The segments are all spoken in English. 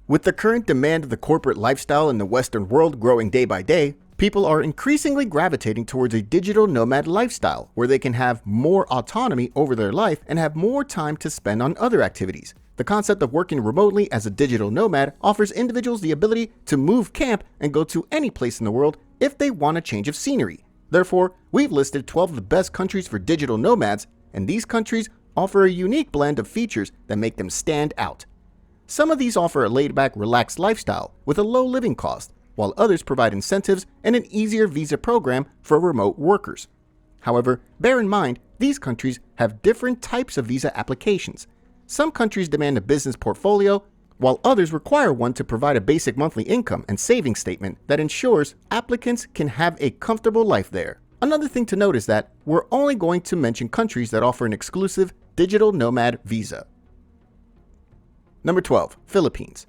With the current demand of the corporate lifestyle in the Western world growing day by day, people are increasingly gravitating towards a digital nomad lifestyle where they can have more autonomy over their life and have more time to spend on other activities. The concept of working remotely as a digital nomad offers individuals the ability to move camp and go to any place in the world if they want a change of scenery. Therefore, we've listed 12 of the best countries for digital nomads, and these countries offer a unique blend of features that make them stand out. Some of these offer a laid-back, relaxed lifestyle with a low living cost, while others provide incentives and an easier visa program for remote workers. However, bear in mind, these countries have different types of visa applications. Some countries demand a business portfolio, while others require one to provide a basic monthly income and savings statement that ensures applicants can have a comfortable life there. Another thing to note is that we're only going to mention countries that offer an exclusive digital nomad visa. Number 12, Philippines.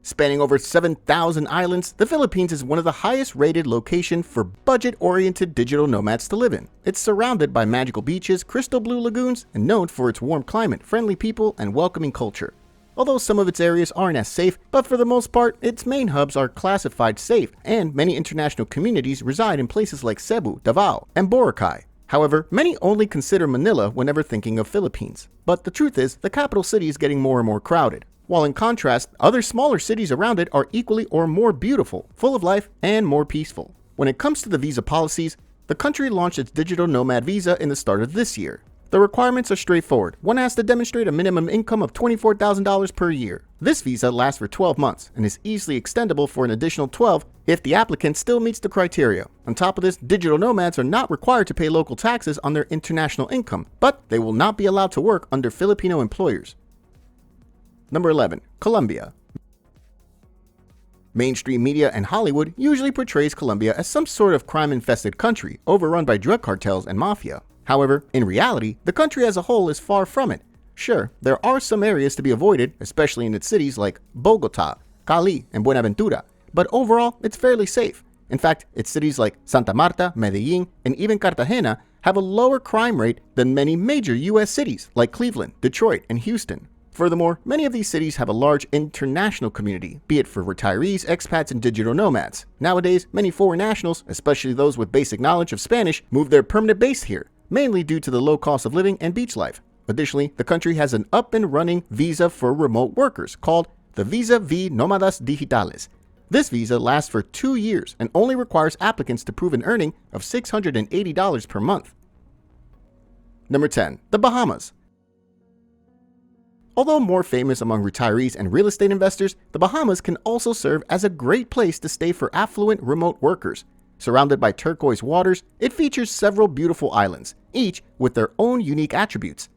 Spanning over 7,000 islands, the Philippines is one of the highest rated locations for budget-oriented digital nomads to live in. It's surrounded by magical beaches, crystal blue lagoons, and known for its warm climate, friendly people, and welcoming culture. Although some of its areas aren't as safe, but for the most part, its main hubs are classified safe, and many international communities reside in places like Cebu, Davao, and Boracay. However, many only consider Manila whenever thinking of Philippines. But the truth is, the capital city is getting more and more crowded. While in contrast, other smaller cities around it are equally or more beautiful, full of life, and more peaceful. When it comes to the visa policies, the country launched its digital nomad visa in the start of this year. The requirements are straightforward. One has to demonstrate a minimum income of $24,000 per year. This visa lasts for 12 months and is easily extendable for an additional 12 if the applicant still meets the criteria. On top of this, digital nomads are not required to pay local taxes on their international income, but they will not be allowed to work under Filipino employers. Number 11, Colombia. Mainstream media and Hollywood usually portrays Colombia as some sort of crime-infested country overrun by drug cartels and mafia. However, in reality, the country as a whole is far from it. Sure, there are some areas to be avoided, especially in its cities like Bogota, Cali, and Buenaventura, but overall, it's fairly safe. In fact, its cities like Santa Marta, Medellin, and even Cartagena have a lower crime rate than many major U.S. cities like Cleveland, Detroit, and Houston. Furthermore, many of these cities have a large international community, be it for retirees, expats, and digital nomads. Nowadays, many foreign nationals, especially those with basic knowledge of Spanish, move their permanent base here, mainly due to the low cost of living and beach life. Additionally, the country has an up-and-running visa for remote workers called the Visa V Nomadas Digitales. This visa lasts for 2 years and only requires applicants to prove an earning of $680 per month. Number 10, the Bahamas. Although more famous among retirees and real estate investors, the Bahamas can also serve as a great place to stay for affluent remote workers. Surrounded by turquoise waters, it features several beautiful islands, each with their own unique attributes.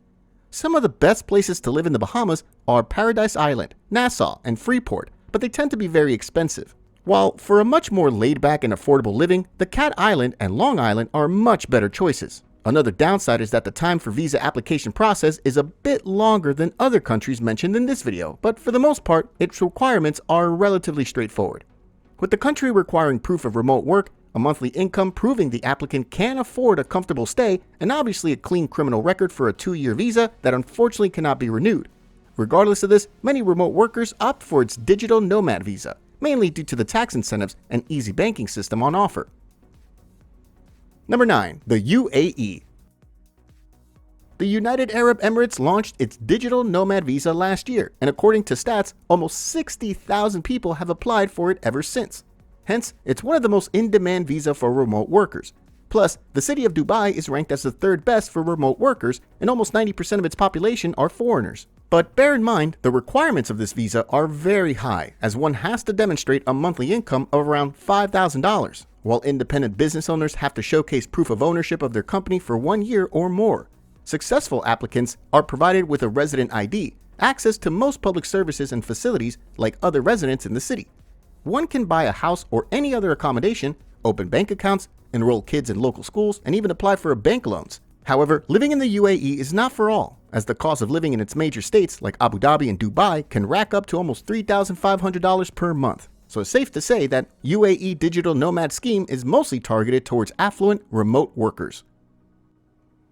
Some of the best places to live in the Bahamas are Paradise Island, Nassau, and Freeport, but they tend to be very expensive. While for a much more laid-back and affordable living, the Cat Island and Long Island are much better choices. Another downside is that the time for visa application process is a bit longer than other countries mentioned in this video, but for the most part, its requirements are relatively straightforward. With the country requiring proof of remote work, a monthly income proving the applicant can afford a comfortable stay, and obviously a clean criminal record for a 2-year visa that unfortunately cannot be renewed. Regardless of this, many remote workers opt for its digital nomad visa, mainly due to the tax incentives and easy banking system on offer. Number 9, the UAE. The United Arab Emirates launched its digital nomad visa last year, and according to stats, almost 60,000 people have applied for it ever since. Hence, it's one of the most in-demand visa for remote workers. Plus, the city of Dubai is ranked as the 3rd best for remote workers, and almost 90% of its population are foreigners. But bear in mind, the requirements of this visa are very high, as one has to demonstrate a monthly income of around $5,000, while independent business owners have to showcase proof of ownership of their company for 1 year or more. Successful applicants are provided with a resident ID, access to most public services and facilities like other residents in the city. One can buy a house or any other accommodation, open bank accounts, enroll kids in local schools, and even apply for bank loans. However, living in the UAE is not for all, as the cost of living in its major states like Abu Dhabi and Dubai can rack up to almost $3,500 per month. So it's safe to say that UAE digital nomad scheme is mostly targeted towards affluent remote workers.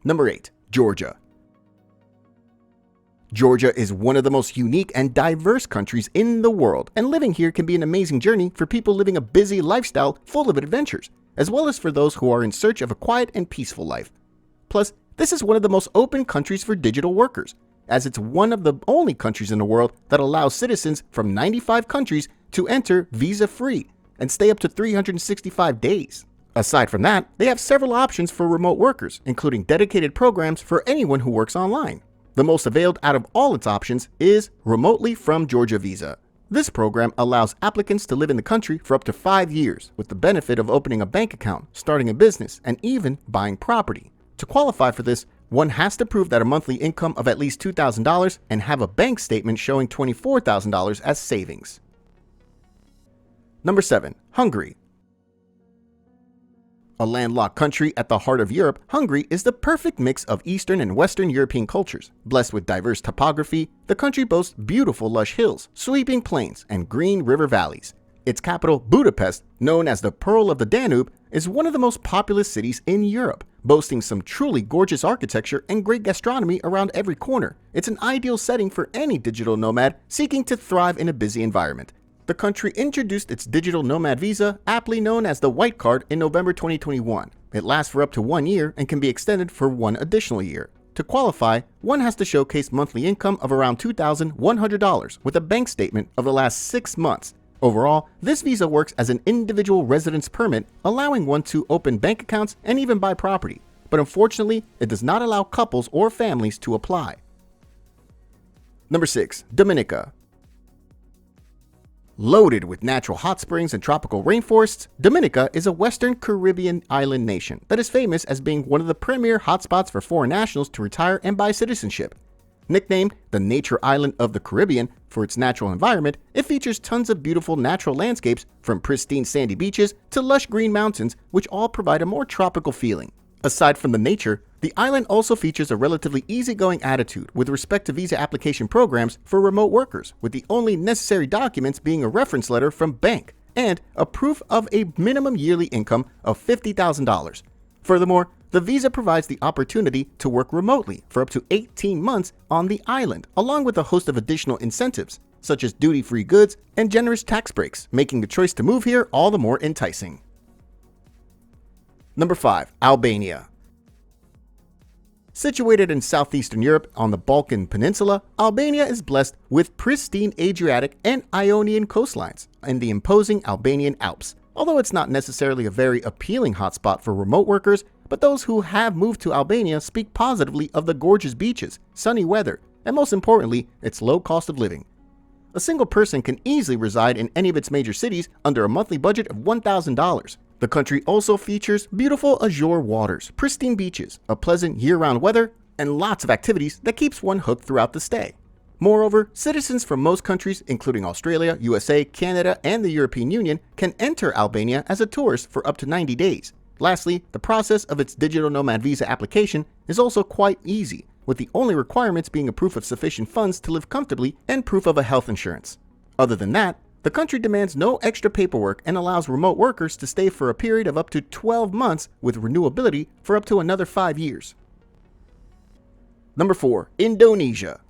Number 8, Georgia. Georgia is one of the most unique and diverse countries in the world, and living here can be an amazing journey for people living a busy lifestyle full of adventures, as well as for those who are in search of a quiet and peaceful life. Plus, this is one of the most open countries for digital workers, as it's one of the only countries in the world that allows citizens from 95 countries to enter visa-free and stay up to 365 days. Aside from that, they have several options for remote workers, including dedicated programs for anyone who works online. The most availed out of all its options is Remotely from Georgia Visa. This program allows applicants to live in the country for up to 5 years, with the benefit of opening a bank account, starting a business, and even buying property. To qualify for this, one has to prove that a monthly income of at least $2,000 and have a bank statement showing $24,000 as savings. Number 7. Hungary. A landlocked country at the heart of Europe, Hungary is the perfect mix of Eastern and Western European cultures. Blessed with diverse topography, the country boasts beautiful lush hills, sweeping plains, and green river valleys. Its capital, Budapest, known as the Pearl of the Danube, is one of the most populous cities in Europe, boasting some truly gorgeous architecture and great gastronomy around every corner. It's an ideal setting for any digital nomad seeking to thrive in a busy environment. The country introduced its digital nomad visa, aptly known as the White Card, in November 2021. It lasts for up to 1 year and can be extended for 1 additional year. To qualify, one has to showcase monthly income of around $2,100 with a bank statement of the last 6 months. Overall, this visa works as an individual residence permit, allowing one to open bank accounts and even buy property. But unfortunately, it does not allow couples or families to apply. Number 6. Dominica. Loaded with natural hot springs and tropical rainforests, Dominica is a Western Caribbean island nation that is famous as being one of the premier hotspots for foreign nationals to retire and buy citizenship. Nicknamed the Nature Island of the Caribbean for its natural environment, it features tons of beautiful natural landscapes, from pristine sandy beaches to lush green mountains, which all provide a more tropical feeling. Aside from the nature, the island also features a relatively easygoing attitude with respect to visa application programs for remote workers, with the only necessary documents being a reference letter from bank and a proof of a minimum yearly income of $50,000. Furthermore, the visa provides the opportunity to work remotely for up to 18 months on the island, along with a host of additional incentives, such as duty-free goods and generous tax breaks, making the choice to move here all the more enticing. Number 5. Albania. Situated in southeastern Europe on the Balkan Peninsula, Albania is blessed with pristine Adriatic and Ionian coastlines and the imposing Albanian Alps. Although it's not necessarily a very appealing hotspot for remote workers, but those who have moved to Albania speak positively of the gorgeous beaches, sunny weather, and most importantly, its low cost of living. A single person can easily reside in any of its major cities under a monthly budget of $1,000. The country also features beautiful azure waters, pristine beaches, a pleasant year-round weather, and lots of activities that keeps one hooked throughout the stay. Moreover, citizens from most countries, including Australia, USA, Canada, and the European Union, can enter Albania as a tourist for up to 90 days. Lastly, the process of its digital nomad visa application is also quite easy, with the only requirements being a proof of sufficient funds to live comfortably and proof of a health insurance. Other than that, the country demands no extra paperwork and allows remote workers to stay for a period of up to 12 months with renewability for up to another 5 years. Number 4. Indonesia.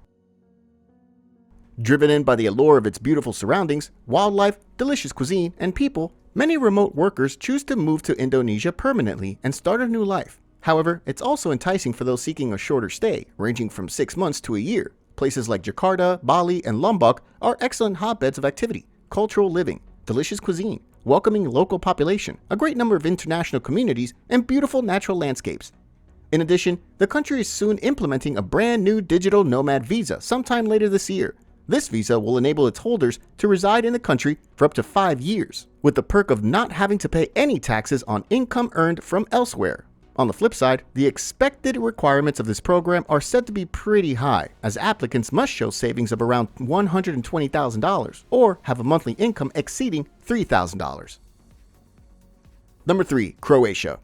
Driven in by the allure of its beautiful surroundings, wildlife, delicious cuisine, and people, many remote workers choose to move to Indonesia permanently and start a new life. However, it's also enticing for those seeking a shorter stay, ranging from 6 months to a year. Places like Jakarta, Bali, and Lombok are excellent hotbeds of activity, cultural living, delicious cuisine, welcoming local population, a great number of international communities, and beautiful natural landscapes. In addition, the country is soon implementing a brand new digital nomad visa sometime later this year. This visa will enable its holders to reside in the country for up to 5 years, with the perk of not having to pay any taxes on income earned from elsewhere. On the flip side, the expected requirements of this program are said to be pretty high, as applicants must show savings of around $120,000 or have a monthly income exceeding $3,000. Number 3. Croatia.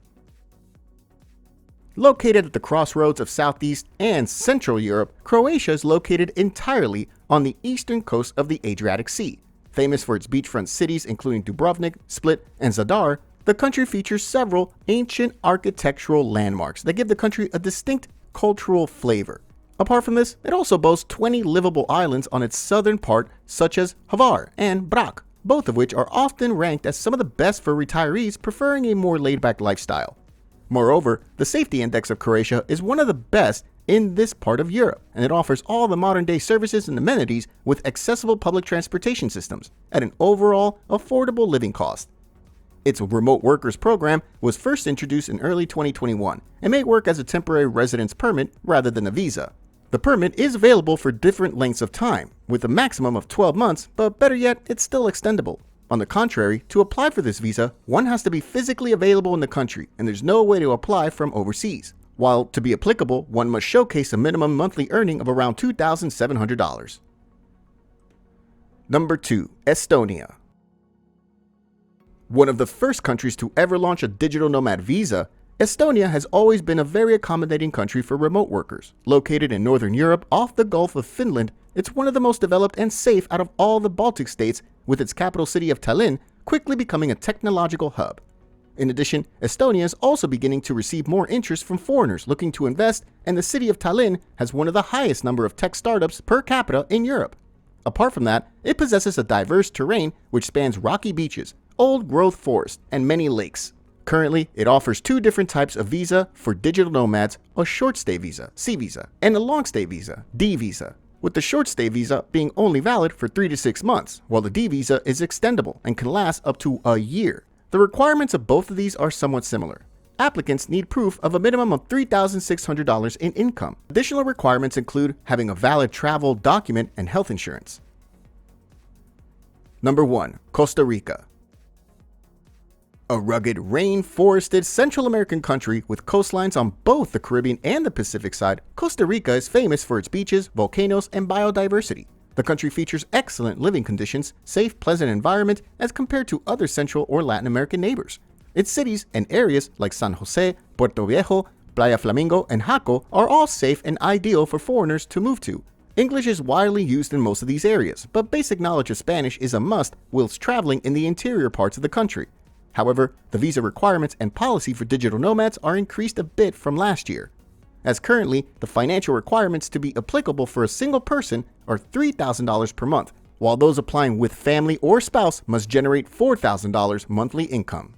Located at the crossroads of Southeast and Central Europe, Croatia is located entirely on the eastern coast of the Adriatic Sea. Famous for its beachfront cities including Dubrovnik, Split, and Zadar, the country features several ancient architectural landmarks that give the country a distinct cultural flavor. Apart from this, it also boasts 20 livable islands on its southern part, such as Hvar and Brač, both of which are often ranked as some of the best for retirees preferring a more laid-back lifestyle. Moreover, the safety index of Croatia is one of the best in this part of Europe, and it offers all the modern-day services and amenities with accessible public transportation systems at an overall affordable living cost. Its remote workers program was first introduced in early 2021 and may work as a temporary residence permit rather than a visa. The permit is available for different lengths of time, with a maximum of 12 months, but better yet, it's still extendable. On the contrary, to apply for this visa, one has to be physically available in the country, and there's no way to apply from overseas. While to be applicable, one must showcase a minimum monthly earning of around $2,700. Number 2. Estonia. One of the first countries to ever launch a digital nomad visa, Estonia has always been a very accommodating country for remote workers. Located in northern Europe off the Gulf of Finland, it's one of the most developed and safe out of all the Baltic states, with its capital city of Tallinn quickly becoming a technological hub. In addition, Estonia is also beginning to receive more interest from foreigners looking to invest, and the city of Tallinn has one of the highest number of tech startups per capita in Europe. Apart from that, it possesses a diverse terrain which spans rocky beaches, old-growth forest, and many lakes. Currently, it offers 2 different types of visa for digital nomads: a short-stay visa, C visa, and a long-stay visa, D visa, with the short-stay visa being only valid for 3 to 6 months, while the D visa is extendable and can last up to a year. The requirements of both of these are somewhat similar. Applicants need proof of a minimum of $3,600 in income. Additional requirements include having a valid travel document and health insurance. Number 1. Costa Rica. A rugged, rain-forested Central American country with coastlines on both the Caribbean and the Pacific side, Costa Rica is famous for its beaches, volcanoes, and biodiversity. The country features excellent living conditions, safe, pleasant environment as compared to other Central or Latin American neighbors. Its cities and areas like San Jose, Puerto Viejo, Playa Flamingo, and Jaco are all safe and ideal for foreigners to move to. English is widely used in most of these areas, but basic knowledge of Spanish is a must whilst traveling in the interior parts of the country. However, the visa requirements and policy for digital nomads are increased a bit from last year, as currently the financial requirements to be applicable for a single person are $3,000 per month, while those applying with family or spouse must generate $4,000 monthly income.